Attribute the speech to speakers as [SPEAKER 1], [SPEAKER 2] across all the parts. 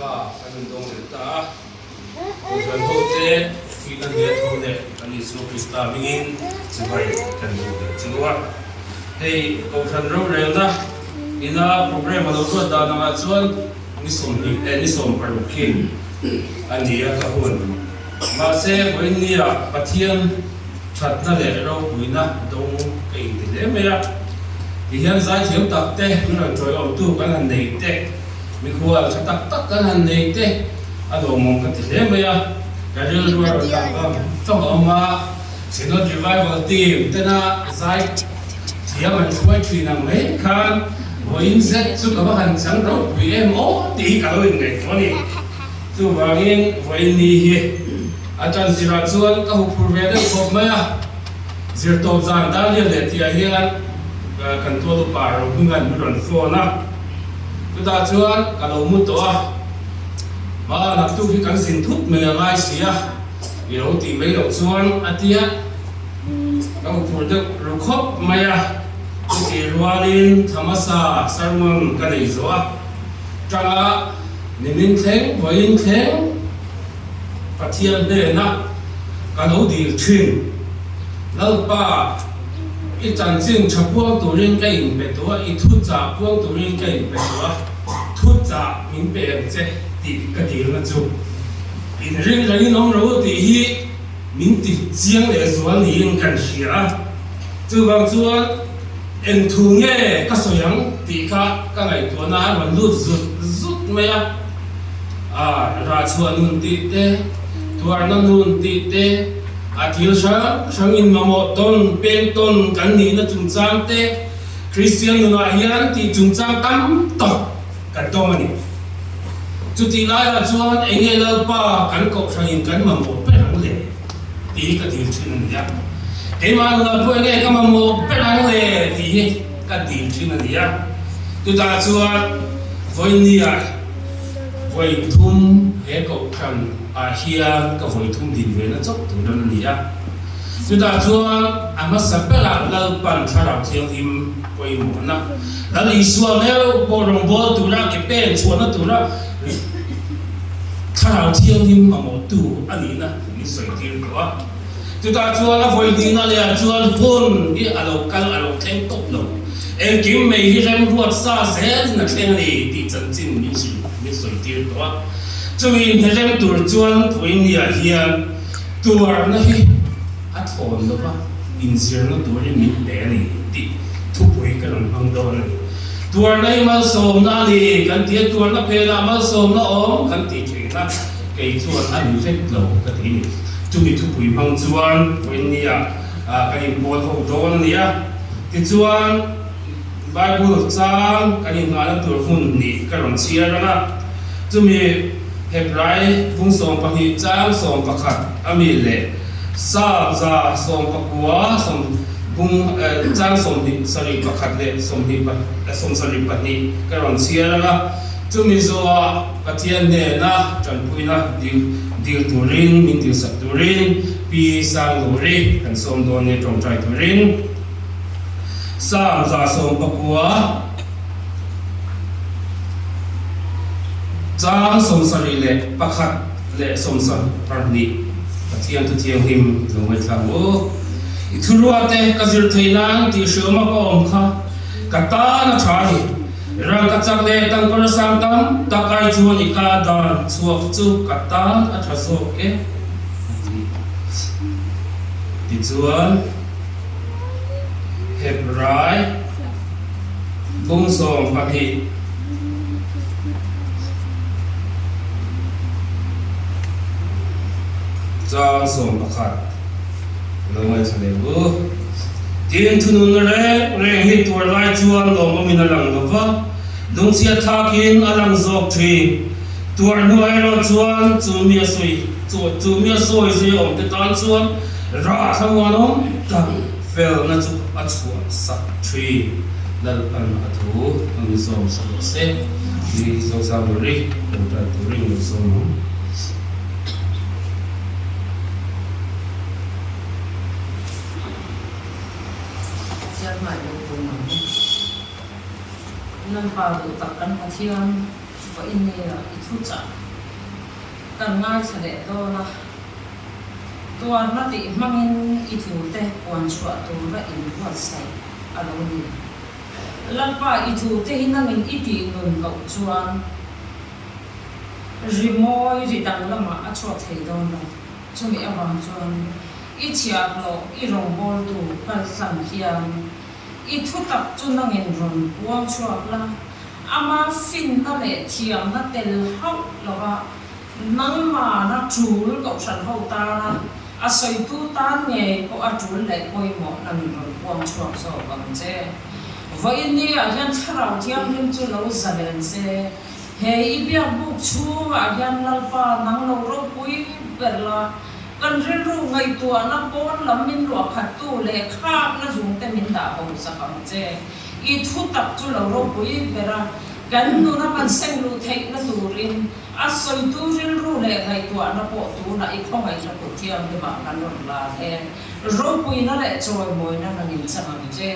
[SPEAKER 1] ka kan dong ta ko kan ho te ki kan he ho ne kan isu krista mingin sibai kan ho de chua hei ko kan ro re na ina program lo ko da na chuan ni som paru kin ani ya ka hun ma se ko ni ya pathian chat na le ro huina dong kai ti le me ya hian zai thiam tak te nun troi om tu kan han nei te mi khual tak tak kan han nei te ado mong ka ti le me ya ka ril ruar ka chong oma sino revival team tena zai thiam an chuai thi nang me khan voin set chu ka han chang ro pui em o ti ka lo ngai to ni chu wangin voin ni hi atan sira chuan ka hu phur ve de khop ma ya zir to zan da le ti a hian kan to do par hungan mu ron fo na tu ta chuan ka lo mu to a ma na tu hi kan sin thup me ngai sia i ro ti me lo chuan atia ka hu phur de ro khop ma ya ti rualin thamasa sarmang ka nei zo a tanga nimin theng voin theng pathian de na ka lo dir thin lalpa i chan ching chapuang turin ka in pe to i thu cha puang turin ka in pe to thu cha min pe che ti ka dir na chu in ring ring nom ro ti hi min ti chiang le zual ni in kan hria chu wang chuan en thu nge ka soyang ti kha ka ngai to na ron lu zut me ya ra chuan nun ti te tuarna nun ti te athil sang in mamo ton pen ton kan ni na chung chang te Christian na hian ti chung chang tam to kan to mani chu ti lai la chuan enge lal pa kan ko sang in kan mamo pe rang le ti ka ti chin ya ke ma na po enge ka mamo pe rang le ti ka ti chin ya tu ta chuan voi ni ya voi thum he ko kan a hian ka voi thum din ve na chok tu ran ni ya chu ta chuan ama sapela lal pan thara thiang him poi mo na la li sual le bo rong bo tu ra ke pen chuan na tu ra thara thiang him ma mo tu ani na ni soi tir ko a chu ta chuan a voi din na le chuan phun ni alo kal alo theng top lo en kim mei hi rem ruat sa zen na theng ni ti chan chin ni si ni soi tir ko a chui ne rem tur chuan puin ya hian tuar na hi a thon lo ba in zir na tur ni le ni ti thupui ka ron hang do ni tuar nei mal som na ni kan ti tuar na pe na mal som na om kan ti thei na ke chuan an fek lo ka ti ni chui thupui hang chuan puin ni ya ka in bol ho do ni ya ti chuan Bible chang kan in na tur hun ni ka ron chia ra na chumi Hebrai vung som pahi chang som pakhat ami le sa za som pakua som vung chang som di sari pakhat le som di pa som sari pani karon chia la chumi zo pathian ne na chan puina dil turin min dil sat turin pi sang lori kan som do ne tong trai turin sa za som pakua chang som sari le pakhat le som san parni pathian tu thiang him longwai thang o ithurua te kazir thainan ti shoma ko om kha kata na thani rang ka chak le tang kor sam tam takai chuan ika dan chuak chu kata a thaso ke ti chuan Hebrai bung som pahi chang som pakhat longwai thale bu tin thunun re hi tur lai chuan lom min alang lova lung chia thakin alang zok thi tur nuai ro chuan chumia soi zui om te tan chuan ra thangwan om ta fel na chu a chua sak thi lal an athu ang som se ni so sa ri ta turing som
[SPEAKER 2] năm vào tụ tập căn pathian vậy nên là ít chút chả cần ngay sẽ để tôi là Tuarna thì hmang ít thủ te quan chua tu ra in quạt say alo ni lần ba ít thủ te hin năng ít đi ngừng cậu chuan rimoi ri dang lama a chua thei don lo chumi awang chuan ít chiak lo ít rong bol tu kal san hiam ít thu tak chu nangin ron buang chuak la ama fin na le thiam na tel hau lova nang ma na chul cậu san hau ta na a soi tu tan nge ko a chul le koi mo nang ron buang chuak so bang che vậy ni a yan tharau thiam lim chu lo zalen se hei bia buk chu a yan lalpa nang lo ro pui berla kan rin ru ngai tua na pon lam min lo khat tu le khak na zung te min da ho sa kam che I thu tak chu lo ro pui bera kan nu na kan seng lu thei na turin a soi tu rin ru le ngai tua na po tu na I khong ai na ko thiam de ma kan ron la he ro pui na le choi moi na ngin chang che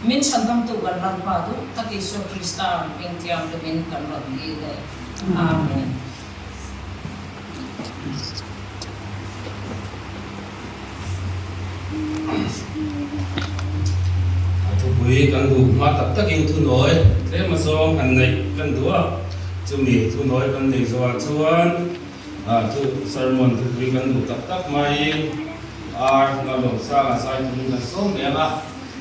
[SPEAKER 2] min chan dam tu kan ran pa du taki so kristan ing thiam de min kan ron ni le amen
[SPEAKER 1] thupui kan du ma tak takin thu noi thế mà song han nei kan du chu mi thu noi kan nei zo chuan thu sermon thupui kan du tak mai na lo sa sai tu na som me la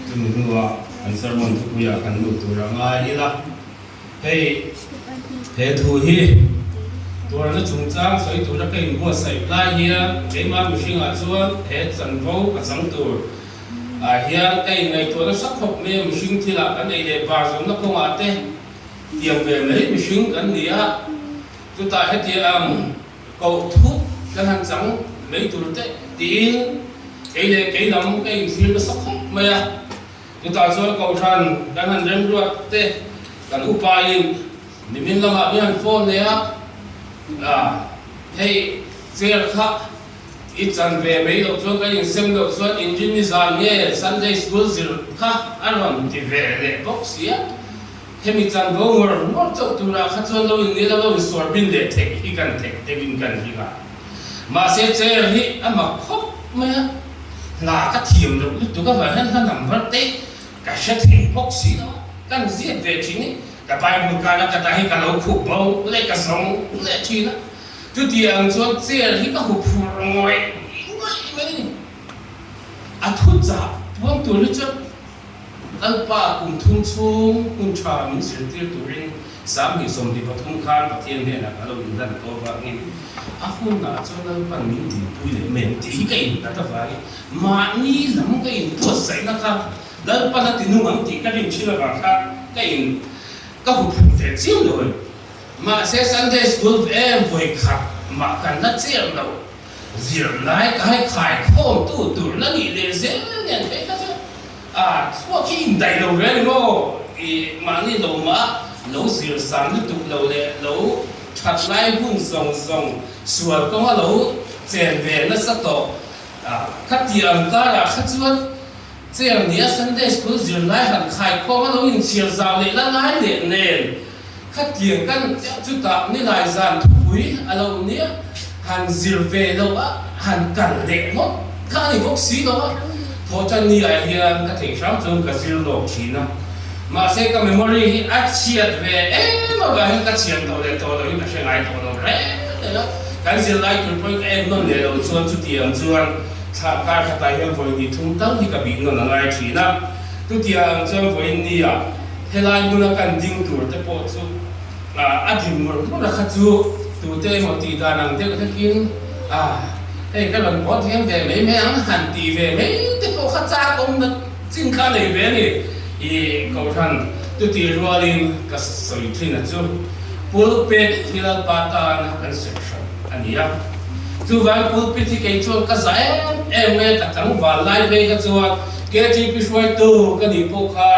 [SPEAKER 1] chu mi nu an sermon thupui kan du tu ra ngai la hei he thu hiตัวนั้นจุงจ้างสวยตัวนั้นก็ยังบัวใส่ปลายเฮียเดี๋ยวมาไม่ใช่งานส่วนเฮ็ดสันโฟกับสังตัวเฮียไอ้ในตัวนั้นสักหกเมตรไม่ใช่ที่ละกันไอ้เด็กบาร์ส่วนนั้นคงอาจจะเตรียมไปไม่ไม่ใช่กันเดียจุดตาเฮ็ดเดียกูทุกกันหันสังไม่ตัวเตะตีนไอ้เด็กไอ้น้ำไอ้ฟิลก็สักหกเมตรจุดตาส่วนกูทันกันหันเริ่มรู้เตะกันอุปายนี่มินละมามีหันโฟนเนี่ยให้เสียค่ะอีจันเวไม่หลอกชวนก็ยังเสียงหลอกชวนอินจินิสานเนี่ย Sunday School สิค่ะอันวันที่เวเลยบอกเสียให้มีจันโง่เงาหมดจบตัวละข้าชวนเราอย่างนี้เราสวดบินเด็กเทคอีกันเทคเทวินกันที่กันมาเสียเจอที่อันมาคบไหมลากระเทียมเราตัวก็ว่าท่านนำพระเตะกระเช็ดให้บอกเสียกันเสียเวทีนี้แต่ไปบุกการแล้วก็ได้ให้กันเราขุบเบาเล็กกระสงเล็กทีนะจุดที่อันส่วนเสียที่ก็หุบฟูงอยไม่อาทุจาพวกตัวนี้จะอัลปากุมทุ่งชุ่มกุมชามิเสียที่ตัวริงสามีสมดีปฐุมคานปะเทียนเนี่ยนะเราอินดันตัวว่างี้อาคุณน่ะจะนั่งปันมินดีปุยเลยเมนตีกันแต่ถ้าว่ามานี่หลังกันตัวใส่นะครับแล้วปันนั้นที่นุ่งตีกันยิ่งชื่อว่าค่ะกันก็หุบแต่เจียมเลยมาเซสันเดย์สกูลบ่อยขับมากันนัดเจียมเราเจียมไหนก็ให้ขายข้อมตู้แล้วนี่เลยเสียเนี่ยไปก็จะพวกที่ได้เราเรียนก็มานี่เรามาเราเสียสันตู้เราเลยเราชัดไล่หุ้นส่งส่วนก็ว่าเราเจียมเวนัสโตขัดเตียงก็ขัดชวนเจียมเนี่ยสันเดย์สกูลเจียมไหนหันขายข้อว่าเรายิ่งเสียสาวเลยละไล่เนี่ยขัดเตียงกันจุดตับนี่หลายจานถุยอะไรเนี่ยหันซิลเวเราหันกันเด็กมั้งข้าไอ้พวกสีเราพอจะนี่ไอ้เฮียนก็ถึงช้ำจนกับซิลโลกชีนะมาเสกกับเมมโมรีอัดเชียดเวมาแบบให้กับเชียดตัวเล็กนี่ก็เชียงไงตัวเราเร่เนี่ยการซิลไลท์คือพวกนั่นเนี่ยเราชวนจุดเตียงชวนถ้าการขัดใจให้พวกนี้ทุ่งตั้งที่กับบินนั่นอะไรชีนะจุดเตียงชวนพวกนี้ให้ไล่มุนกันดิ้งตัวแต่พอสุดอดีตมันก็รักจูตัวเต้หมดตีดานังเต้ก็กินเฮ้ยก็หลังพอเที่ยงแต่ไม่อังหันตีเวไม่เต้ก็ข้าจ้าตรงนั้นจริงข้าเลยเวนี่ก็ท่านตัวตีรัวลินก็สวยที่นั่นจูปูลเป็ดที่เราปาตานกันเสร็จอันนี้จูวันปูลเป็ดที่เกี่ยวกับสายเมื่อตั้งวันไล่เวก็จูเกี่ยวกับพิช่วยตัวก็ดีพวกเขา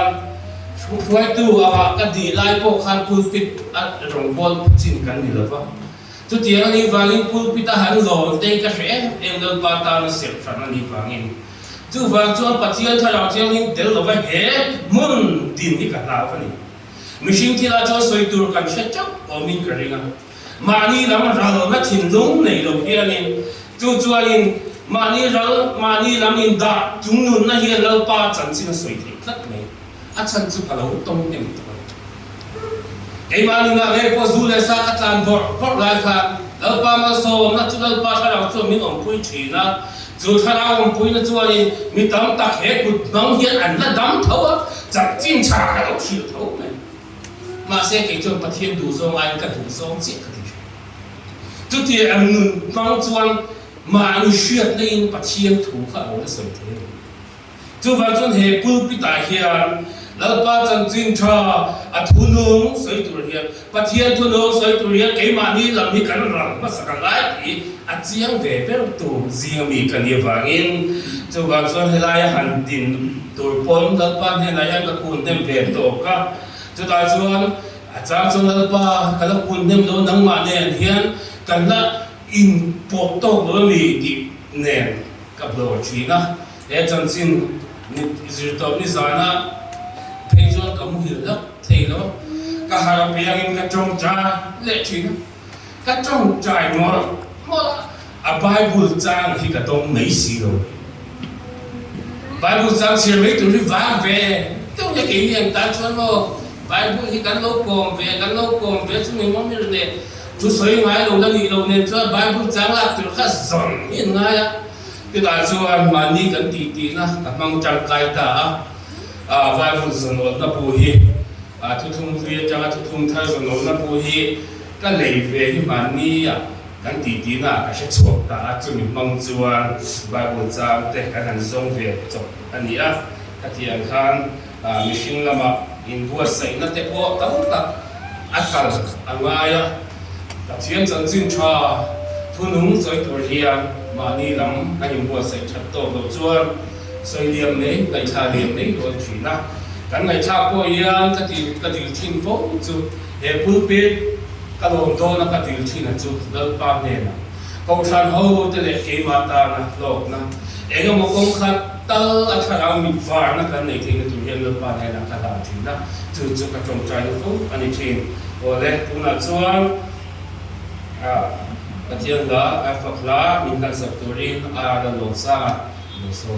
[SPEAKER 1] ช่วยตัวก็ดีไล่พวกเขาพูดปิดรองบอลจินกันนี่หรือเปล่าจุดที่อันนี้ฟังอินพูดปิดหันหลงเด็กก็เสียเดินปาตานเสียฟังอันนี้ฟังอินจุดฟังจวนปัจจัยถ้าเราเที่ยวนี้เดี๋ยวเราไปเห็นมุนดินนี่กันแล้วกันนี่ mishing thila cho soi tur kan sha chau omin karinga mani lam ral na thin lung nei lo hianin chu chuanin mani lam in da chung nun na hian lo pa chan chin soi thei tlat nei a chan chu palo tong tem ei mani nga nge ko zu le sa ka tlan bor lai kha lo pa ma so na chu lo pa kha lo chu min om pui thina chu thara om pui na chuanin mi tam tak he kut nong hian an la dam thawa chak chin cha ka lo thil tho nei mà sẽ kể cho bát thiên đủ sông anh cả đủ sông chết cả đi chút thì anh nun mang chuan mà anh xuyên lên bát thiên thủ cả ở đây sợi thế chú văn chuan hệ bút bị đại hiền lão ba chân chính cha thu nung sợi tuổi hiền bát thiên thu nung sợi tuổi hiền cái mà đi làm đi cái răng bắt sạc lại thì chiang về bên tù riêng mình cần nhiều vàng chú văn chuan hệ lại hành tin tuổi bốn lão ba hệ lại hành cái cuốn đem về tổ cả chú ta chuan trang chuan al pa kala kun nem lo nang ma nen hian kan la in pok to lo mi ti nen kap lo china e chan chin ni zir to ni zana phei chuan kam hil la thei lo ka har piang in ka chong cha le china ka chong chai mo a bible chang hi ka tong nei si lo bible chang sir me tu ri va ve tu ye ke ni ta chuan mo Bible thì cán lâu cồn về chúng mình mong như này chú soi ngay lâu đang đi lâu nên cho Bible trang là từ khá dần hiện ngay á cái đại số anh mà đi cán tí na các mang trang cái ta Bible dần lâu na bù hi thu thung thuê trang thu thung thay dần lâu na bù hi cái lệ về thì mà đi cán tí na cái sẽ chụp ta chúng mình mong cho Bible trang để cái hàng giống về chụp anh đi cái tiền khăn machine lama in buat sai na te po tam tak akal angaya ta thiam chan chin tha thunung soi tur hian mani lam ka in buat sai that to lo chuan soi liam nei kai tha liam nei lo thina kan ngai tha po hian ka ti thin po chu he pulpit ka lom to na ka ti thina chu dal pa ne na ko san ho te le ke ma ta na lok na ega mo kong khat tal a thara mi var na kan nei thing tu hian lo pa ne na ka ta thina chu ka chong chai ko ani thin o le tu na chuan pathian da a fakla min kan sak turin a da lo sa lo so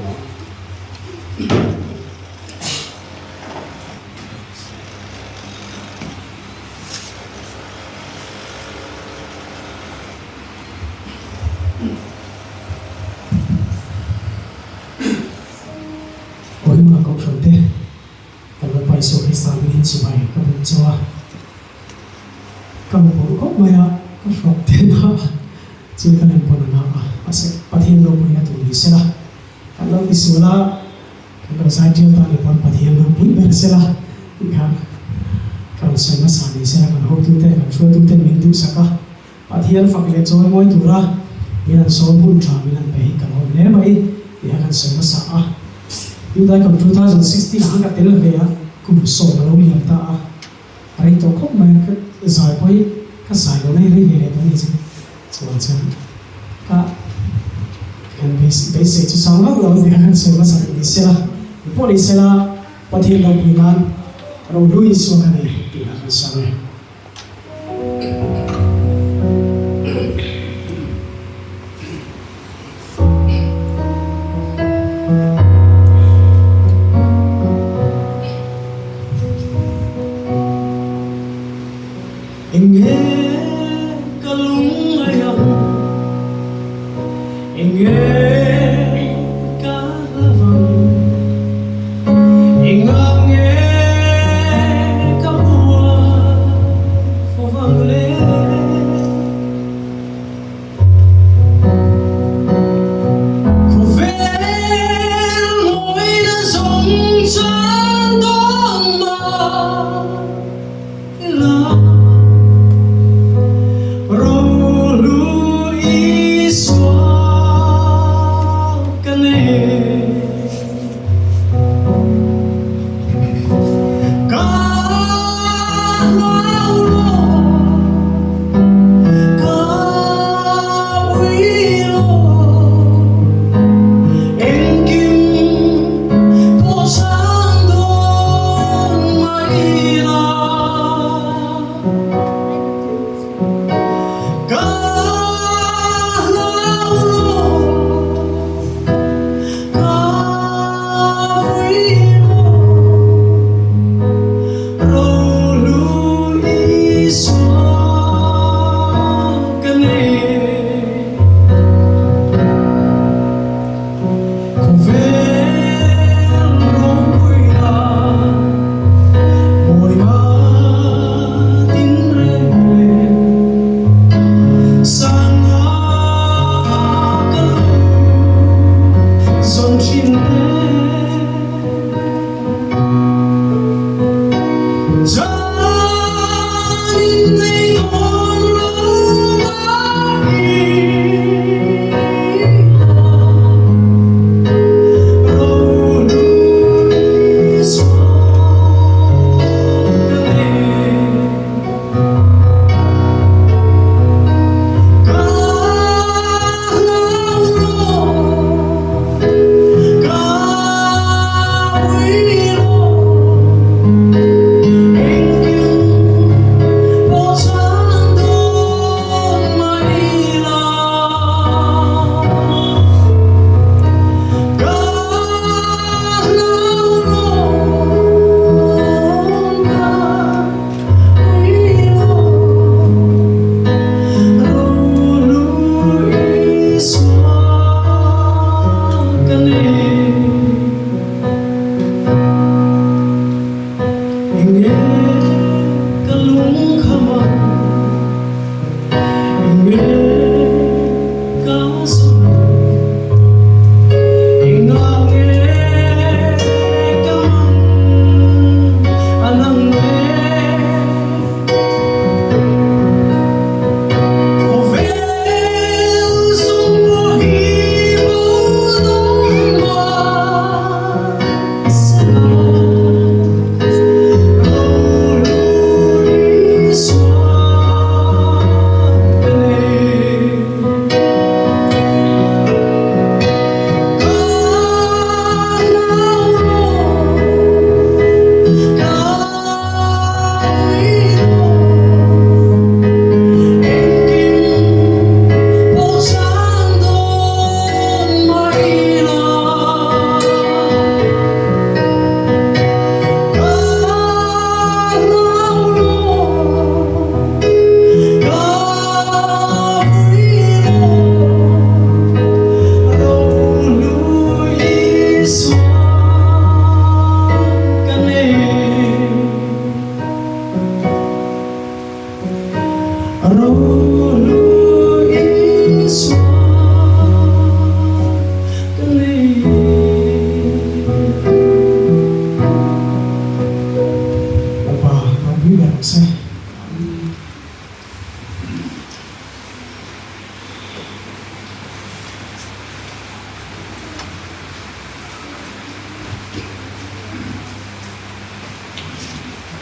[SPEAKER 3] so cái sáng lên chỉ bài các bạn cho các bạn có mấy à các học thêm ha chỉ cần làm bọn nó à sẽ bắt hiện đồ mới là tụi đi sẽ là các bạn đi sửa là các bạn sai chưa ta để bọn bắt hiện đồ mới bên sẽ là các bạn xem nó sáng đi sẽ là các học tụi thế các chuột tụi thế mình tụi sao cả bắt hiện phật lệ cho mỗi tụi ra mình làm số bốn trà mình làm bảy các bạn nếu vậy thì các bạn xem nó sáng chúng ta cầm 2016 hàng cái tên là về cũng số là lâu nhiều ta ai tổ chức mà cái giải bơi cái giải đó này đi về đó gì chứ chứ cả cái basic cho sáng lắm rồi thì các xem mà giải đi xe là bộ đi xe là bắt hiện đầu bình an rồi đuôi xuống cái này thì các sáng này Hãy subscribe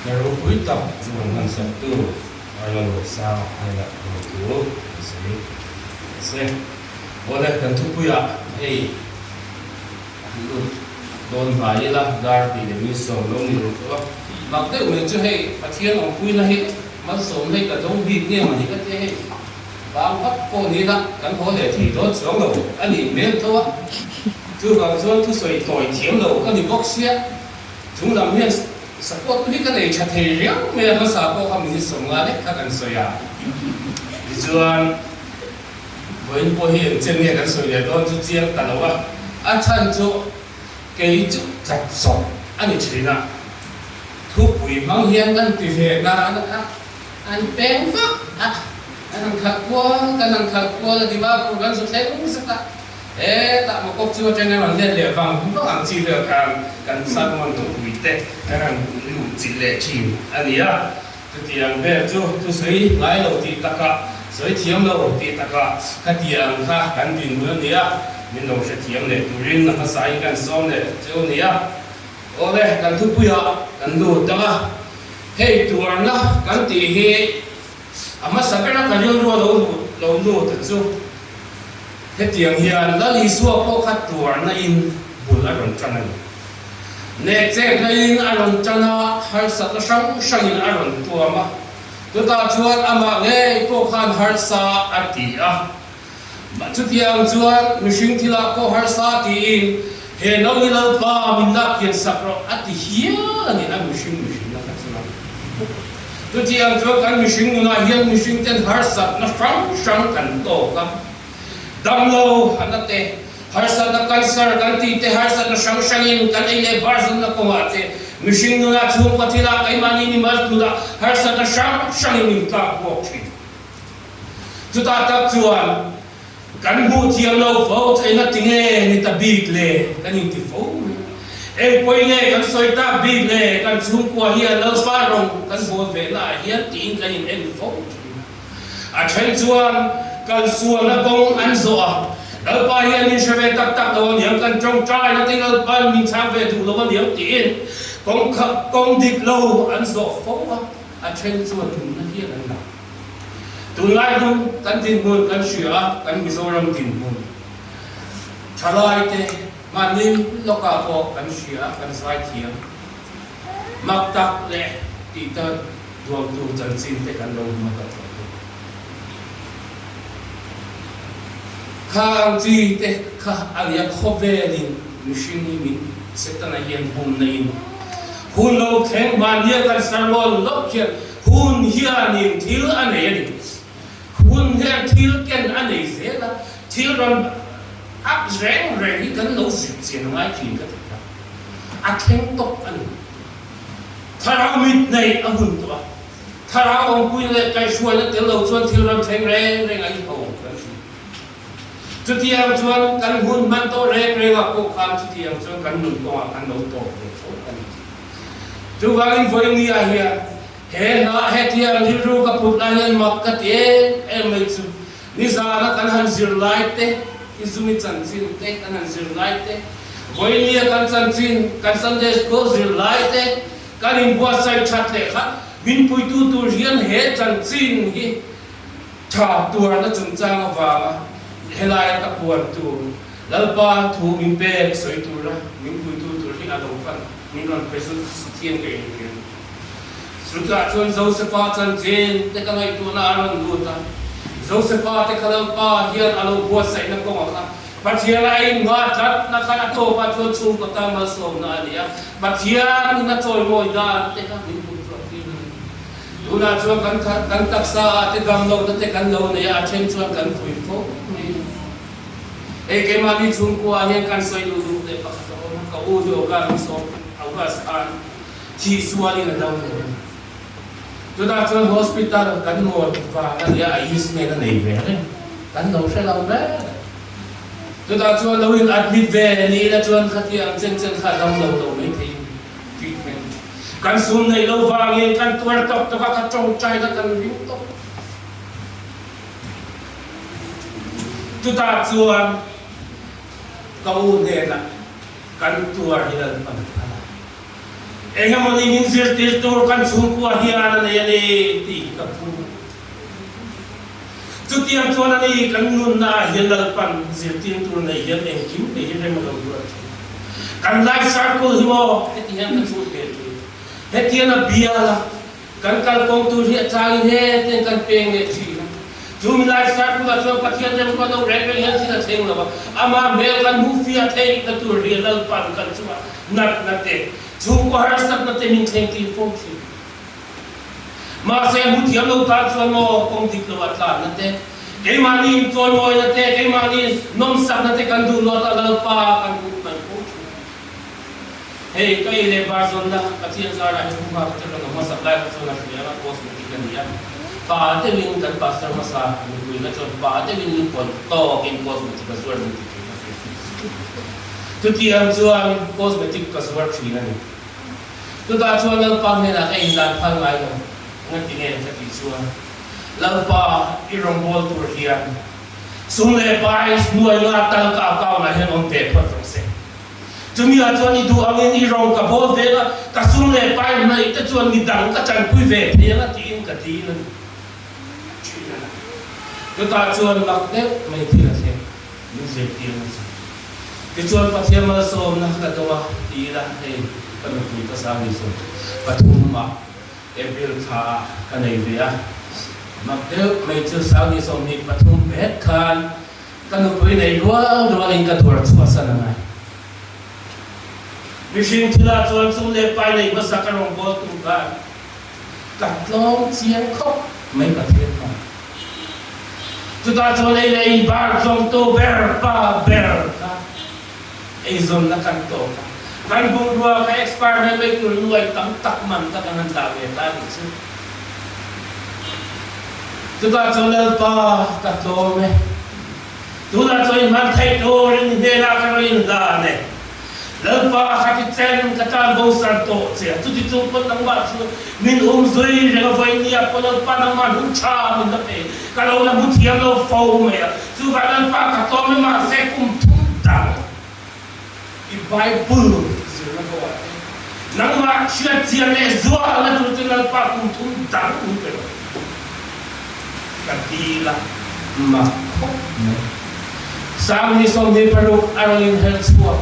[SPEAKER 1] Nếu quý tập dùng ngân sách tu hay là một sao hay là một túi sẽ có thể cần thu quý ạ hay đồn phải là dar thì để mình sống lâu nhiều nữa mặc tế mình chưa hay phát hiện ông quý là hết mà sống hay cả giống việc nghe mà những cái thế bám phát cô đi đó cần có thể thì đó xuống đầu anh nhìn bên thôi chứ còn cho thu sợi tỏi chiếm đầu anh nhìn bóc xe chúng làm hiện support ni cái này chặt thì riêng mình nó sao có không mình sống lại đấy các anh soi à rồi với bộ hiện trên này cái soi này đó chú riêng cả đâu à chân chỗ cái chỗ chặt sọt anh ấy chỉ là thupui hmang hiện anh tùy về là anh bén phước anh khắc qua là đi vào cũng gần số thế cũng rất là tak mau kau cuba jangan orang dia bang, bukan orang cila kan satu orang tu kita kan lu cila cim, ani ya, ketiang ber tu seri ngai lo ti taka, seri tiang lo ti taka, ketiang ha kan bin bulan dia, min lo se tiang le, turin nak sai kan som le, jauh ni ya, oleh kan tu puya, kan lu taka, hey Tuarna kan ti he, amat sampai nak kajol lo tu thế tiếng hiền là lý số có khát Tuarna in buồn ở trong chân này nè chế cái in ở trong chân nó har sát nó sang in ở trong tua mà chúng ta chuan ama nghe có khát har sa ở tì mà chút tiếng chuan mình sinh thì là có har sa tì in he nó đi lâu ba mình đã kiến sắc rồi ở tì hiền là người ta mình sinh là cái gì chút tiếng chuan cái mình sinh là hiền mình sinh tên har sát nó sang cảnh tổ cả dam lo hanate harsa na cancer kan ti te harsa na shangshangin kan ile barzun na komate mishing na chung patila kai mani ni mal tuda harsa na shangshangin ka pokchi tuta tak chuan kan hu thiam lo vo chaina tinge ni ta big le kan in ti fo e poi nge kan soita big le kan chung kwa hian lo fa rong kan bo ve la hian tin kan in en fo a chen chuan kan suan na kong an zo a lo pa hian in shave tak tak lo niang kan trong trai na ting lo pan min chang ve tu lo niang tin kong dik lo an zo fo a chen chuan tu na hian an la tu lai du kan tin mun kan shia kan mizoram tin mun chalai te manin loka po kan shia kan sai thiam mak tak le ti ta duam tu chan sin te kan lo ma ka khang chi te kha ania khovelin machine min setana yen hom nain hun lo theng ban dia kan sarmol lok kia hun hianin thil anei hun hian thil ken anei zela thil ron ap reng hi kan lo sit chen ngai chin ka a theng tok an tharamit nei a hun to tharang ong pui le kai shuai na tel lo chuan thil ron theng reng ai ho จุดที่ยังชวนกันหุ่นมันโตเร่งเร่งกับพวกเขาจุดที่ยังชวนกันหนุนตัวกันโน้ตโตกันจุดว่าอินโฟนี่อะเฮียเห็นนะเห็นที่ยังที่รู้กับพวกนั้นยังมักกะเตะไม่จุดนี่สาระกันหันซิลไลท์เตะอิสุมิจันซินเตะกันหันซิลไลท์เตะวันนี้กันจันซินกันสันเดชก็ซิลไลท์เตะกันอินบัวใส่ชัดเลยครับวินปุยตูตัวเรียนเห็นจันซินฮีชาตัวนั้นจงจ้างว่าเฮลายกับปวดตัวแล้วป้าถูมินเปกสวยตัวละมินปุยตัวที่อาดงฟันมินนอนไปสุดเทียนกันเองสุดท้ายชวนโจเซฟาจันเจนแต่ก็ไม่ตัวน่ารักดูตาโจเซฟาแต่ก็แล้วป้าเฮียนอาลูบัวใส่นักกองค่ะบัดเฮียนไอ้งาจัดนักขันโตป้าชวนซูมกับตามาสมนาเนี่ยบัดเฮียนนักโจยมวยดานแต่ก็มินปุยตัวที่ดูน่าชวนกันตักษาแต่กำลังแต่กันเราเนี่ยเช่นชวนกันฟุยโฟเกมาลีชุนกัวเฮียกันสวยดูเด็กปะเขาอูดูกันสอบเอาว่าสานที่สวาลีนั่นเราเนี่ยจุดนั้นชวนฮอสพิทอลกันหมดว่ากันยาอิสเมนั่นเองเลยกันเราใช้เราเลยจุดนั้นชวนเราอินอัดมิดเวนี่แล้วชวนขัดยังเช่นขัดเราไม่ทิ้งทรีทเมนต์กันซุ่มในเราวางเองกันตัวตกตัวก็จงใจแล้วกันวิ่งตกจุดนั้นชวนก็อูเนี่ยนะกันตัวที่เราทำเองมันนี่สิร์ติสตัวกันสุ่มกัวที่อันนี้ที่กับผู้จุดที่ยังชวนนี่กันนุ่นน่ะเห็นเราปันสิร์ติสตัวนี่เห็นเองคิวเห็นเรื่องมันเราด้วยกันไลฟ์สไตล์ก็หิมะเห็นที่ยังกันช่วยเห็นที่ยังบิอาละกันการคงตัวที่ใจเห็นกันเพ่งเองที่จูมิไลฟ์สไตล์ก็ชวนพัฒนาเรื่องก็ต้องเร่งเห็นที่จะเท่งแล้วอามาเมลกันมูฟี่เท่งกันตัวเรียนเราปันกันชัวนัดเองจูก็หาสักนัดเองเท่งที่ฟงที่มาเสียบุตรยังเราตัดชวนโมคงดิบเราตลาดนั่นเองเกมานีชวนโมนั่นเองเกมานีน้องสักนั่นเองกันดูเราตลาดป้ากันบุกกันปุ๊บเฮ้ยก็ยังเลี้ยบาร์ซอนนะกับที่ยังสาระให้ผู้มาจะกันมาสักไลฟ์ชวนอะไรอย่างเงี้ยโพสต์มีกันเนี่ยป้าเตวินกันปัสสาวะสาคุยกันจนป้าเตวินนี่คนโตกินโพสต์มีกันส่วนนึงทุกที่ยังชวนโพสต์มีกันส่วนที่นั่นทุกท่านชวนเราปั้นเนี่ยนะไอ้ร้านพันไม้ก็งั้นที่เนี่ยจะติดชวนเราป้าอีรองบอลตัวเฮียนสุนเล่ไปหน่วยงานตั้งก้าวนะเห็นองค์เทพตรงเส้นจะมีอาจารย์นี่ดูอันนี้รองกับบอลเวลาแต่สุนเล่ไปนะอีกชวนมีดังก็จังคุยเวทเนี่ยนะทีมกับทีนั่นทุกท่านชวนหลักเด็กไม่ที่ละเส้นนี่เสียทีนั่นที่ชวนพัฒนามาสมนะก็ตัวทีละเองกันคุยภาษาไม่สมปฐุมมาเอพิลท่ากันในเวียมาเด็กไม่เจอสาวนี่สมนี่ปฐุมเบ็ดคันกันคุยในรั้วอินกันตัวชัวร์สนั่นไงวิชิงที่ละชวนสุนเล่ไปในภาษาการองบอลตุกันกัดลองเสียงเขาไม่กระเทียมมาจุดที่ชวนในบาร์ซงโตเบร์ป้าเบร์กันไอ้ซนนักกันโตกันบุญว่าใคร experiment ไม่คือรวยตั้งตักมันตั้งกันดาวเวลาดิซึ่งจุดที่ชวนเราป้ากัดโตไหมจุดที่ชวนมันไทยโตรินเดล่ากันรินดาเนี่ยแล้วป้าขัดเส้นกระจายโบสันโตเสียจุดที่ชวนคนตั้งบ้านชวนมินซุยเรื่องไฟเนี่ยคนเราป้าตั้งมันหุ่นชามินตะเปกันเราเนี่ยบุตรยังเราโฟมเนี่ยจุดที่ป้ากัดโตไม่มาเสกุมทุ่มดังอีไบเบิลนังมาเชื่อเจียนเลยซัวแล้วจุดที่เราป้าคุมทุ่มดังอุ้งเป็นกันดีละมาสามีสมเด็จพระลูกอารลินเฮลส์บัว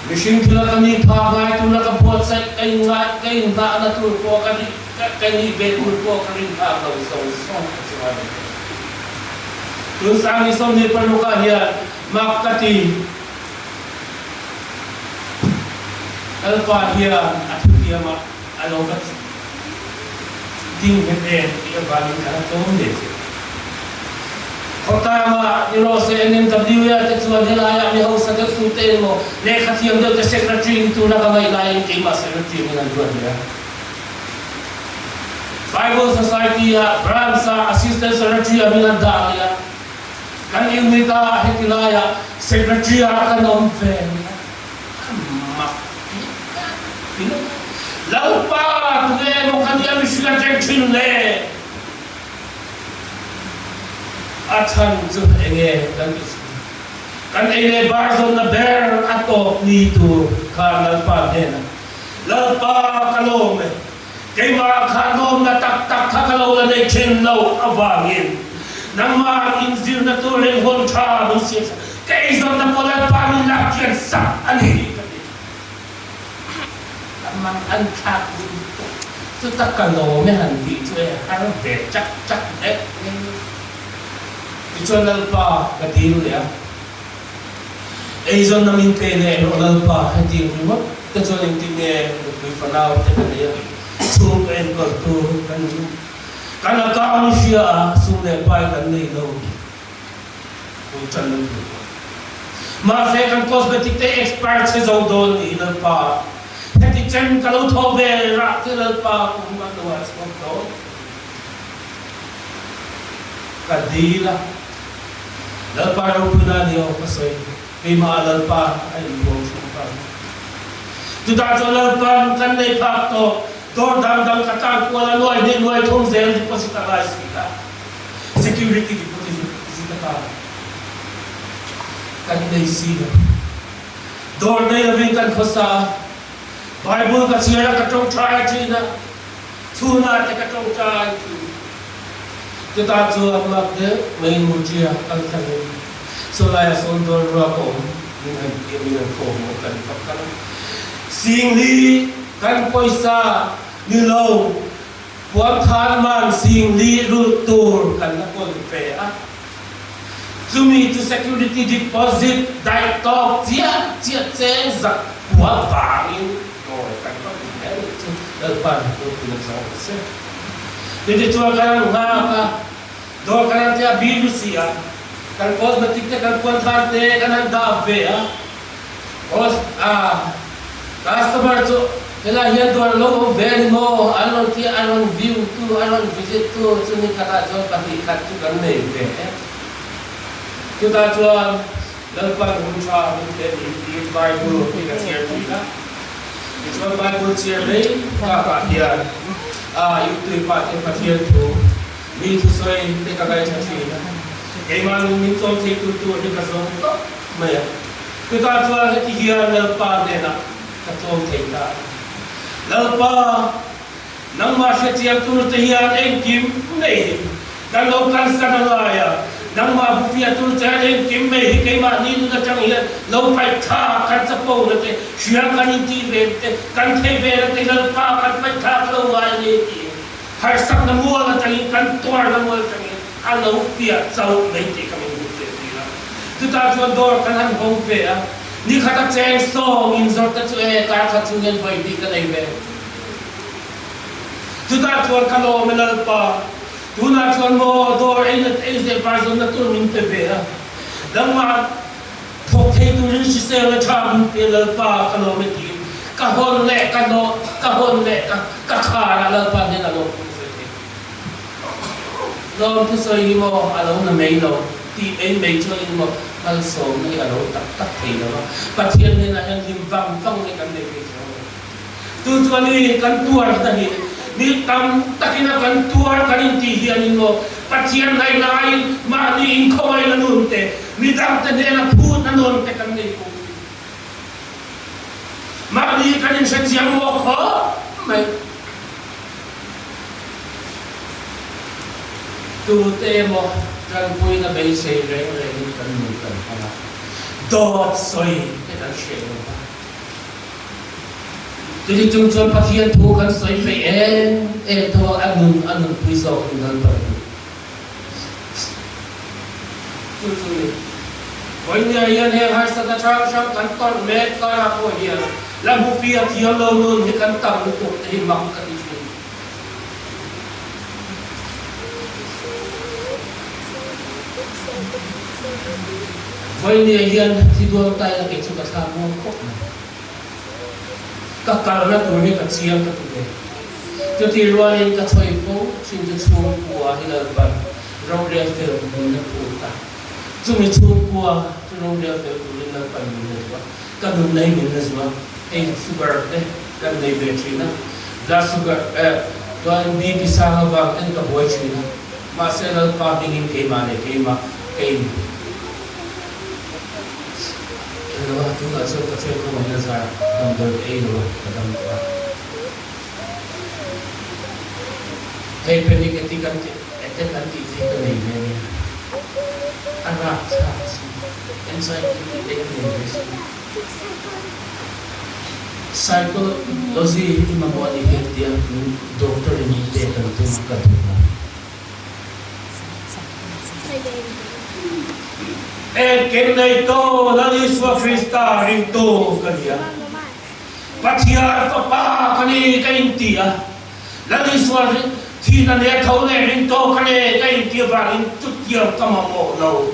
[SPEAKER 1] วิชิงที่เราคนนี้พาไปตุลากับบัวใส่กันงานตัวบัวกันนี่เบลบัวกันนี่พาเราส่งสวัสดีตัวสามีสมเด็จพระลูกเฮียมักกะตีAlpha here at Tuarna along the thing with the value and Kotama, you know, say NMW, that's what I am the house of the Futemo, Lekatium, the secretary to Nagamai came as secretary in Andronia. Bible Society, Bransa, Assistant Secretary of Minadalia, kan imita hetilaya secretary kan omfen mak laupa tuge mo kanya misla jekin le athan zu enge kan ene barzon na ber ato ni tu kan laupa hena laupa kalome kay mga kanom na tak kakalaw na naikin law avangin nang mga inzir na tuling honcha siya kay isang na pala pamilakyan sa anili amang antak dito ito takalaw may handi ito harap cak ito lalpa kadilo ya isang namin pene lalpa hindi mo ito yung tingin may panaw ito na Sumpah kortur kan karena kau siya sungai pai kan ni lo ucan lo masa kan kosmetik te expert se zaudon ni lalpa hati cem kalau thobe rak te lalpa kumba doa sport kadila lalpa ro puna dio pasoi lima lalpa ay bo sumpah tu dah lalpa kan ni pakto Dor dang katang kuala luai ni luai thong zel deposit arai sila security deposit ka kan nei sila dor nei lavin kan khosa bible ka siya ka tong try china thuna te ka tong try tu ta chu amak de main mujia kan kan so la ya son dor ra ko ni ngai ko mo kan kan sing li kan poisa ni lo buat khan man sing li ru tur kan na ko pe a zumi to security deposit dai tok chia che zak buat bangin rồi kan ko pe depan tu pun se jadi tua kan ha do kan dia birusia kan ko betik kan ko khan te kan da ve a os customer tu Kela hian dor lo very mo alon ti alon view tu alon visit tu chuni kata jo pati khat tu kan nei ve tu ta chuan lalpan huncha mun te ni bible ti ka share ti la ti chuan bible share nei ka hian yu tu pa te pathian tu ni tu soi te ka gai chachi na ei man min chom thei tu ni ka zong to mai tu ta chuan ti hian lalpan ne na ka chom thei ta lalpa nang masya tiap tu tiyan engkim nei dan lokan sanalaya nang mabufia tu tiyan engkim nei kay mani na chang hiyan lo pai tha kan sapo na te siya kan inti vente kan te vera te lalpa kan pai tha lo wai ni ti har sak na mo na chang kan tuar na mo chang alo pia chau nei ti kam bu te ti la tu ta chuan dor kan han hong pe a ni khata cheng song in zor ta chu e ka kha chu ngen vai di ka nei ve tu ta chuan kalo menal pa tu na chuan mo dor e na e de barzon na tu min pe ve a dang ma thok thei tu ri si se la cha min pe la pa kalo me ti ka hon le ka no ka hon le ka kha ra la pa ne na lo lo tu so yi mo alo na mei lo ti e mei cho yi mo al so ni alo tak thei lo pa thian ne na yan lim vang ne kan ne pe tu chuan ni kan tuar ta hi ni tam takina kan tuar kan ti hian mo pathian lai lai ma ni in khoi la nun te ni dam te ne na phut na nun te kan nei ko ma ni kan in sa chiang mo kho mai tu te mo kan pui na bei se reng kan nu kan pala dot soi te kan she jadi chung pathian thu kan soi fe tho anun pui so kan pa tu Oi ni yan he har sa ta chang kan ton me ka ra ko hian la bu fi a thiam lo nun he kan tam tu te mak ka ti Oi ni yan ti do ta ya ke chu ka sa mo ko ka karna tu ni ka chiam ka tu de tu ti ruan ka choi po chin chu chu pu a hi la ba rong le fe ni na pu ta chúng mình chụp qua chúng nó đều đều lên là phần mình rồi các đường này mình là gì hey sugar đấy các này về chuyện đó là sugar toàn đi bị sang vào anh cả buổi chuyện đó mà sẽ là có những cái mà này cái rồi chúng ta sẽ có thể có một cái giải đồng thời ấy rồi đồng thời hey penny cái tí cái này này Arab encyclopedia psychology ima mo ni dia doctor ni te kan tu ka tu ken nei to la ni swa krista ring to ka dia pathia to pa ka ni ka intia la ni swa thì là để thấu này đến to cái này cái kia vào đến chút nhiều cầm một lâu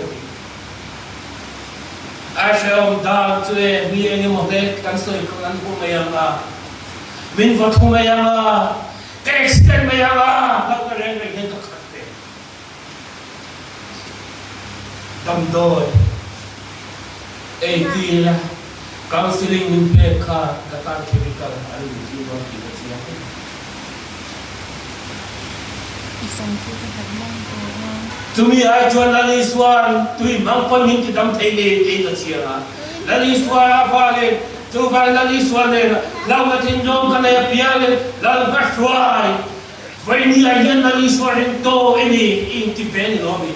[SPEAKER 1] ai sẽ ông đào chơi đi anh em một cái căn soi không ăn của mày à mình vật của mày à cái extend mày à đâu cái này mày nên có khát đấy đâm đôi ấy thì là counseling mình phải cả cái tan chemical anh đi vào cái gì đó chúng mình ai chọn là lý xoan tùy mang con mình thì đâm thấy lệ cái cái gì à là lý xoan à phải lên chúng phải là lý xoan này lao mà thiên dòng cái này bia lên lao bắt xoay vậy ni ai nhận là lý xoan đến to ini inti ven nó bị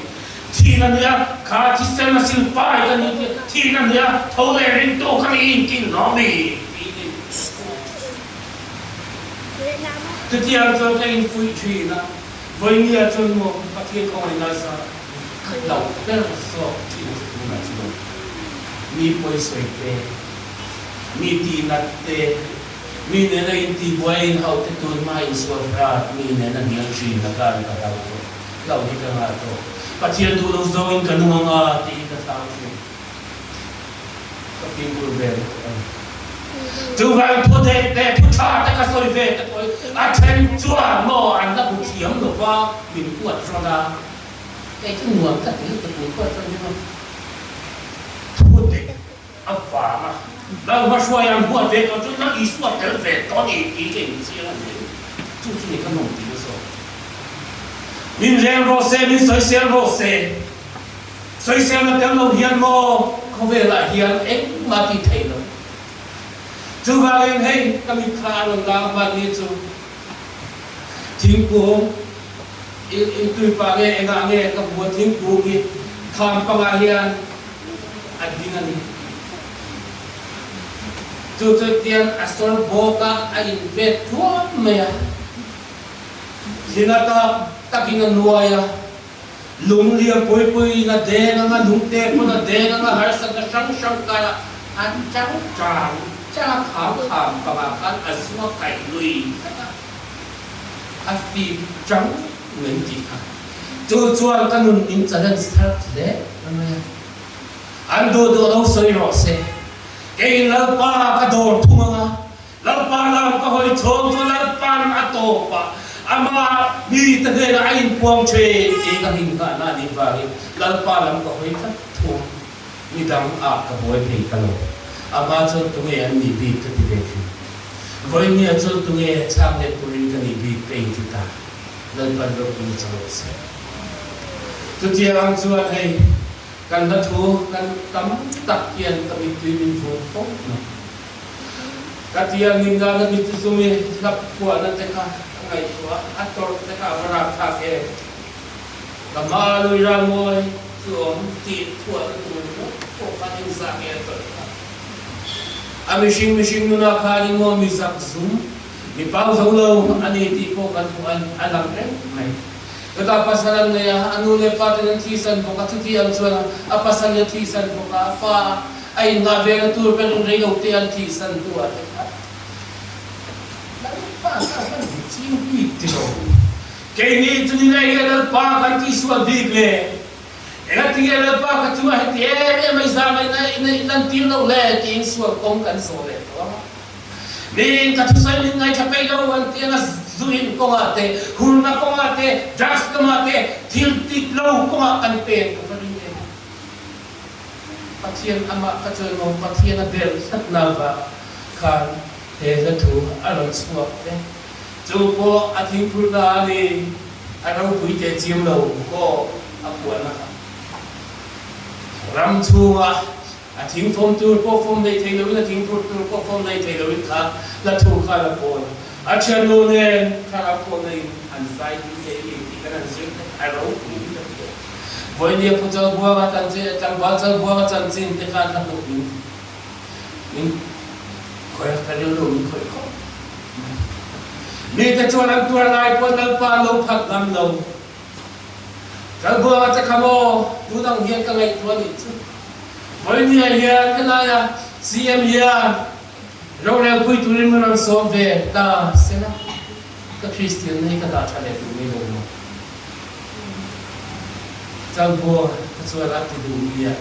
[SPEAKER 1] thì là nia cả chỉ xem là xin phải cái này thì là nia thâu lệ đến to cái này inti nó bị từ khi anh cho cái phui truy na với nghĩa chân một các thiên không ai nói sao khắc đầu rất là sợ chỉ là chỉ mi bôi sợi tê mi tì nát tê mi nên là in tì bôi hậu tê tuôn mai sủa ra mi nên là nhiều chuyện là cái đầu đầu đi cái nào đó các thiên tu đâu rồi in cái nung à tì cái sao chứ các thiên tu về chúng ta thu thế để thu cha tất cả soi về tất cả à trên chùa mò anh đã cũng chiếm được vào mình quật cho ra cái nguồn tất cả những cái quật cho nhau thu thế à phá mà đang bắt xoay anh quật về cho chúng nó đi suốt trở về đó thì cái gì là chúng chỉ có nông tí thôi mình rèn rose mình soi xem là tiếng đâu hiền mò không về lại hiền ấy mà thì thấy rồi chú vào em hay kami khá lòng lang mà đi chú thiên cung in tui pa nghe em nghe các bộ thiên cung đi tham pa hiền anh đi ngay chú chơi tiền asol boka anh về thua mày hinata takingan nuaya lung liam poi na de na lung te po na de na har sa sang kaya an chang chang cha khám và bà phát ở xua cày lùi à phi trắng nguyễn thị khả chú chua cái nụ in trở nên sát đấy anh đồ đâu soi rõ xe cái lợp ba cái đồ thu mà lợp ba làm cái hồi trốn cho lợp ba ăn tổ pa ama đi tới đây là anh quăng chơi cái hình cả na đi vào lợp ba làm cái hồi thất thu đi đâm cái hồi thì cái lỗ ama cho tụi nghe anh bị cái gì vậy với nghe cho tụi nghe sang để tụi cái gì bị cái gì ta lần lần rồi tụi cho sẽ tụi chị ăn cho anh hay cần đất thu cần tắm tập tiền tập bị tùy mình vô phúc các chị ăn mình ra là bị tụi chúng mình gặp của nó thế cả ngày của ăn tối thế cả và làm thà cái làm mà lùi ra ngồi xuống thịt của tụi nó có cái gì dạng này rồi machine nuna khani mo mi zak zoom mi pau zo lo ani ti ko kan an alam re mai kata pasalan ne anu le patin thisan ko ka thuti am chuan a pasal le thisan ko ka fa ai nga ve na tur pen re lo te an thisan tu a pa ka kan chim pi ti lo ke ni tu ni le ga pa kan ti suwa dik le ela tinha ela pa ka chuma hete mai za mai na nan tin lo le tin suwa kong kan so le to ni ka tu sai ni ngai ka pe lo an tin na zuin ko ate hun na ko ate just ko ate til tik lo ko kan pe ko pa ni pathian ama kacoi mo pathian a bel sat nava khan he la thu aron chuak te chu po athing purna ni arau pui te chim lo ko apuana ram chunga athing phong tur po phong nei thei lo na thing pur tur po phong nei thei lo kha la thu kha la po acha no ne kha po nei an sai ni te kan zir arau pui voi dia pucal buah kan je tang bacal buah kan chin te kan tak ni ni koi ka lu lu koi ko ni te chuan an tur lai po dal pa lo phat lam lo kal buah ta khamo tu dang hian ka ngai tuan ni chu voi ni hian ka la ya cm hian lo le pui tu rin man so ve ta sena ka christian nei ka da thale tu ni lo Chal bo chuan ati du ya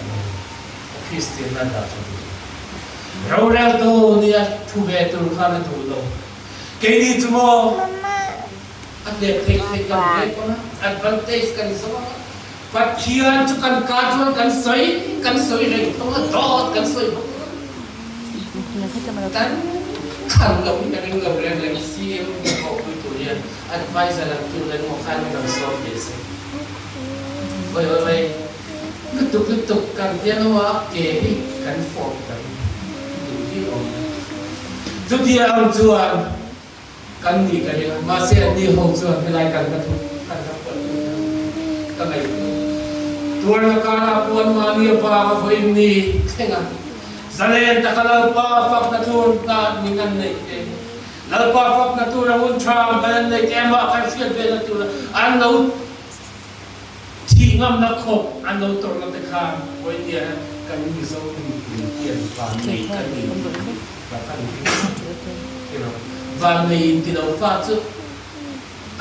[SPEAKER 1] Christian na da chu Raural to ni a thu ve tur khan tu lo ke ni chumo atle thek thek kan ko na advantage kan so pat khian chu kan ka chuan kan soi re to dot kan soi kan khan lo ni kan lo re si ko tu ya advisor la tu le mo khan kan so yes oi ketuk kan dia wa ke kan form kan di om tu dia ang chuan kan ni ka ya ma se ni ho chuan helai kan ka thu kan ka pon ka ngai tuarna kana pon ma ni pa ma foi ni thenga zalen ta kala pa fak na thun ta ni kan nei te lal pa fak na tu ra un tram kan nei te ma ka fiat ve na tu an lo ngam na khop an lo tor na te khan voi dia kan ni zo ni kian pa nei kan ni ba kan ni va nei ti lo fa chu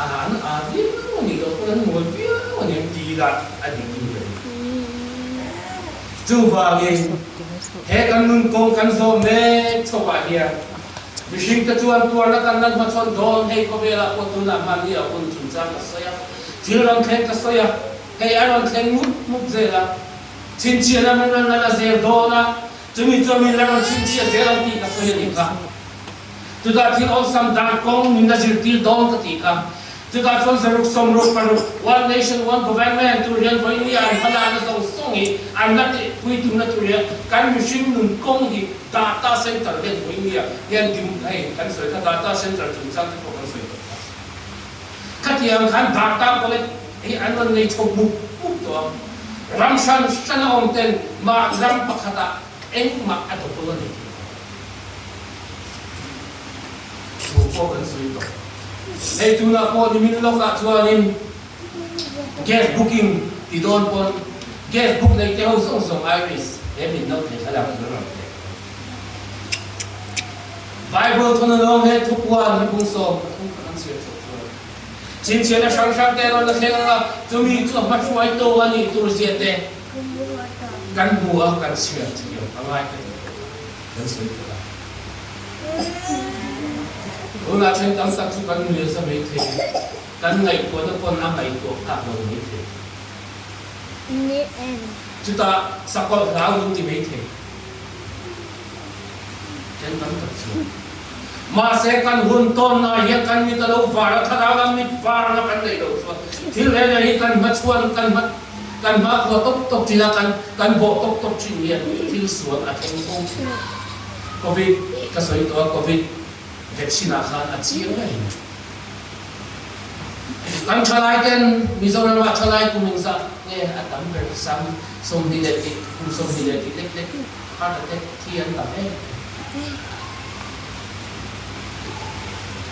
[SPEAKER 1] an a vi no ni lo ko mo vi no ni ti la a di ki le chu va ge he kan nun kong kan zo me cho ba hia mishing ta chuan tuar na kan nan ma chon don hei ko vela ko tu na ma ni a kun chun cha ka soya thil ram khen ka soya cái anh thèn mút dễ là chín chia là mình là dễ đó na chúng mình là chín chia dễ là tí cái số hiện cả chúng ta thì ông sam đàn công mình là chỉ tí đó cái tí cả chúng ta chọn sự sống rút vào one nation one government tu riêng với người anh phải là nó sống ý anh là cái quy tụ nó tu riêng cái mình xin mình công thì data center lên với người hiện tìm hay cái số cái data center chúng ta cái cái số cái thì anh khán data có lênไอ้อันนั้นในชมมุกตัวรำชันชนะองเต็นมารำปักขตาเอ็งมาอัตโตตัวนี้ถูกพวกกันสุดตัวไอ้ตัวนักบอลที่มีลูกหลานชัวร์นี่ guest booking ที่โดนปน guest book ในเจ้าส่งไอริสเอ็มบินนกในขลังนั่นแหละ Bible ทุนน้องให้ทุกวันให้บุญส่งทุกคนเสียสุดชิ้นเชียร์ช่างแต่เราเห็นว่าจะมีตัวมาช่วยตัวนี้ตัวเสียแต่กันบัวกันเชียร์ที่อยู่อะไรกันสวยกว่าเราหน้าเช่นตั้งสักชุดกันเรียนสมัยเทกันไงตัวนั้นคนอะไรตัวข้าเราไม่เทจุดตาสักคนเราที่ไม่เทเช่นตั้งสักชุดมาเสกันหุ่นต้นนะเฮียกันมีตลกฟาร์ถ้าเราไม่ฟาร์นะกันได้ดูที่เรื่องนี้กันมาชวนกันมาขอตกจีละกันบอกตกจีเนี่ยที่สวนอาทิตย์คงโควิดก็สวยตัวโควิดเด็กชินาคานอาชีพอะไรกันชลายกันมีส่วนว่าชลายกุมิงสักเนี่ยอาตมาเป็นซ้ำสมดีเด็กคุณสมดีเด็กเล็กๆข้าแต่เทียนแต่เอ๊ะ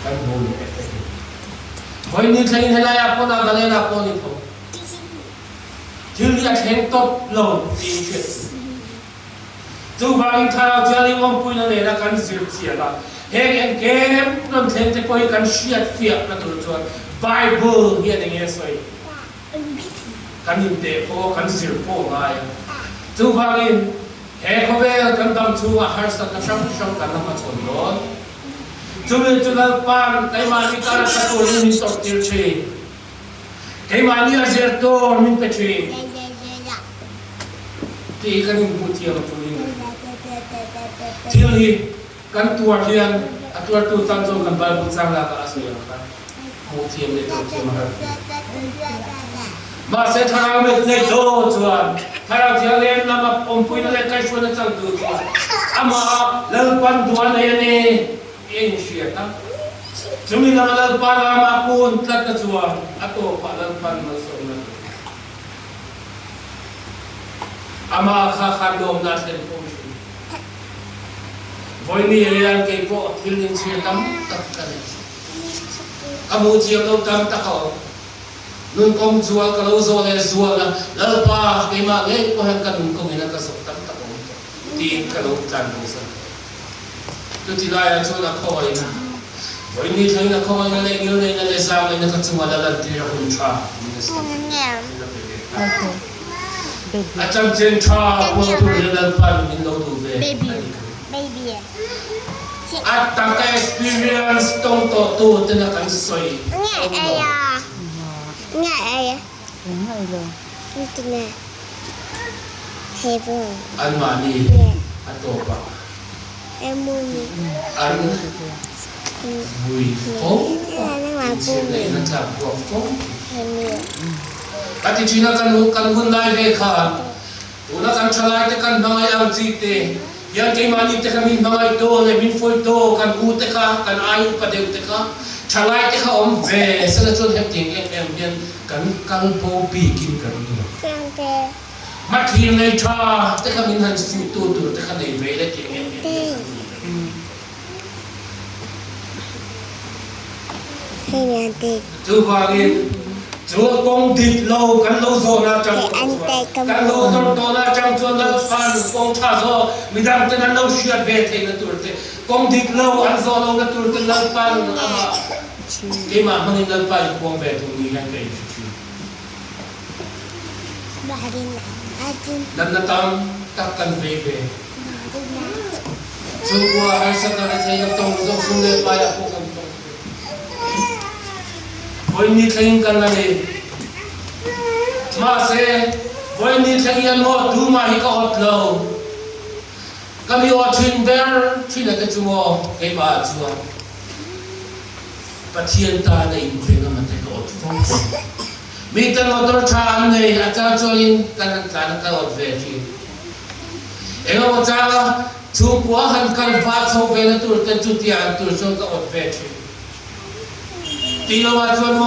[SPEAKER 1] kan boleh efektif. Kau ini selain helai apa nak galai apa ni tu? Jadi yang top low inches. Cuba ini kalau jadi orang punya ni nak kan siapa lah. Heng game non tentu kau kan siap fiat nak tujuan. Bible dia dengan saya. Kan ini kau kan siapa lah. Cuba ini kau kan dalam cuba harus tak syam kan nama contoh. Cuma pan, kay mani cara satu ini sok tirci, kay mani ajar tu min petri. Ti ที่กันพูดเทียมตัวนี้ที่นี่กันตัวเทียนตัวตัวตั้งโจกันบาลบุษราก็อาศัยกันพูดเทียมในตัวเทียมมาเสร็จทางไม่ได้โดนจวนถ้าเราจะเล่นแล้วมาอมปุยนั่นแหละใครชวนจะดูจวนอามาเลิกปันตัวในนี้เองเสียนะจะมีน้ำเลิกปันมาปูนตัดกระจวนอัตโตปันเลิกปันมาส่งนั้นอามาข้าขันโดมนัดเล่นโฟชิวันนี้เรียนเกี่ยวกับฮิลลิ่งเสียตั้มตัดกันอามูเจียวเราตั้มตะเขานุ่งกงจัวกะโลโซเลจัวละแล้วป้าเกี่ยมาเงี้ยก็ให้กันนุ่งกงนี่นะก็สกตั้มตะกงตีนกะโลจันทร์สันตัวที่ได้ชวนนักเข้าไปนะวันนี้ทั้งนักเข้าไปนั่นเองนั่นเองนั่นเองสามเลยนะครับจังหวะละที่เราหุ่นชาอาจารย์เจนชาพูดถึงเรื่องปันมินโลดูเวอาตั้งแต่ experience ตรงต่อตัวที่นักการสอยอันมานี่อันโตปะอันบุยฟงนี่นะครับพวกฟงแต่ที่จริงกันหุ่นได้เลยค่ะหุ่นกันฉลาดแต่กันบางอย่างจีเตยังเกี่ยมันนี่แต่กันมินบางอย่างโตเลยมินฝอยโตกันอูแต่กันอายุประเดี๋ยวแต่กันฉลาดแต่กันอมเวสละจนเห็นจริงยังกันโบปีกินกันนี่มาทีในชาแต่กันมินหันฟูตูแต่กันในเวลกินจูบากินจูกงดิดโลกันโลโซนาจังกันโลโตนาจังจวนละฟันกงชาโซมิดังเตนันโลเชียเบเทนตุรเตกงดิดโลอันโซโลนตุรเตละฟันอาเกมามันนี่ละฟันกงเบตุนี่ยังเกยชูdan datang takkan bebe semua harsa dari saya tong zong sungai payah bukan tong boy ni thain kan lani ma se boy ni thain mo du ma hi ka hot lo kami o thin ber thin ka chumo ke ba chuwa pathian ta nei thin ka man te ka ot phongมีแต่เราต้องทำในอาจารย์ช่วยกันการกันอดเวทีเอ็งว่าจ้าช่วงกว่าหันกันฟาดโซเฟนตัวเต็มจุดที่อันตัวช่วงก็อดเวทีตีเราว่าช่วยโม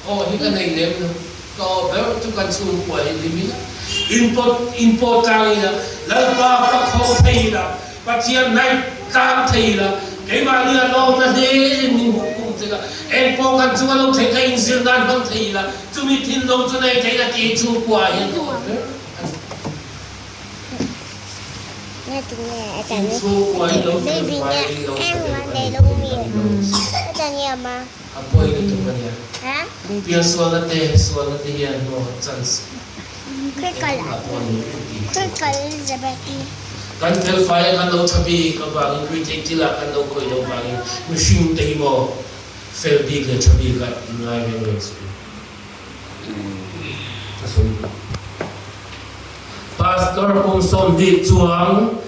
[SPEAKER 1] โอ้ที่กันในเล่มก็แบบทุกการช่วงกว่าลิมิตอินพอร์ตใจละแล้วป้าก็เข้าไทยละปัจจัยในตามไทยละเกี่ยมาเรื่องโลกนั่นเองมีหุกเอ็งพอกันช่วยเราเทคอินซิลดันบางทีละจุมีทิ้งลงจุในเทคตีชูกว่าอย่างนี้ชูกว่าอย่างนี้บีเนี่ยแอมวันเดลงมีอาจารย์เนี่ยมาอัปโปยกันทุกวันเนี่ยเพียงส่วนละเตยันโน่จันส์คือกันจะแบบนี้กันเฟลไฟกันเราทับบีกับวางอินวิจิติละกันเราคุยเราวางอินมิชิมเตยโมfail big le chabi ka nai me no explain tasun pastor kung som di chuang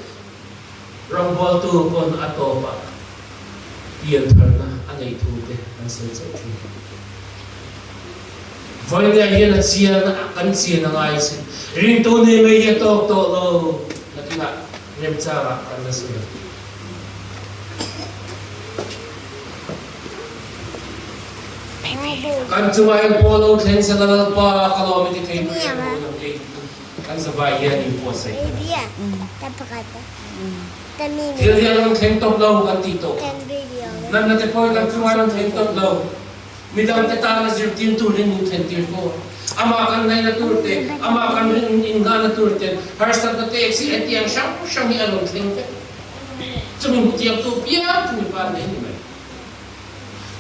[SPEAKER 1] rombol tu pon atopa pian tharna anei thu te an se chau thu voi ne hian a chian kan chian angai se ring tu ne me ye tok to lo nakina rem cha kan na su kan cuma yang polo keng segala apa kalau mesti keng kan sebaya ni puasa dia apa kata dia orang keng top low kan tito nan nanti poi kan cuma orang keng top low midang kita na zirtin tu rin yung keng tirko ama kan nai na turte ama kan inga na turte harus terkete eksi etiang syang ni alon keng cuma mutiap tu biar tu pan ni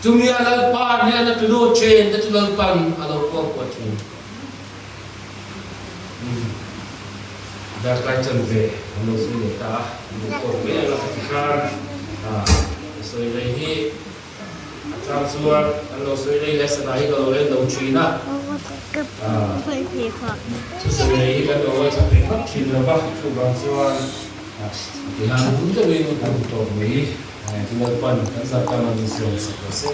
[SPEAKER 1] Tumi alal pan ni anak tu chain tu alal pan alal pon kuatin. Dah kacang ve, anu sini ta, buku ve alal fikar, soi lehi, acam suar, anu soi lehi lesan ahi kalau lehi dau China. Sa may ikatawa sa pinak, kinaba, kubang suwan. Ihanapon ka rin ang ito may tinagpan kan sa tamang misyon sa kasi.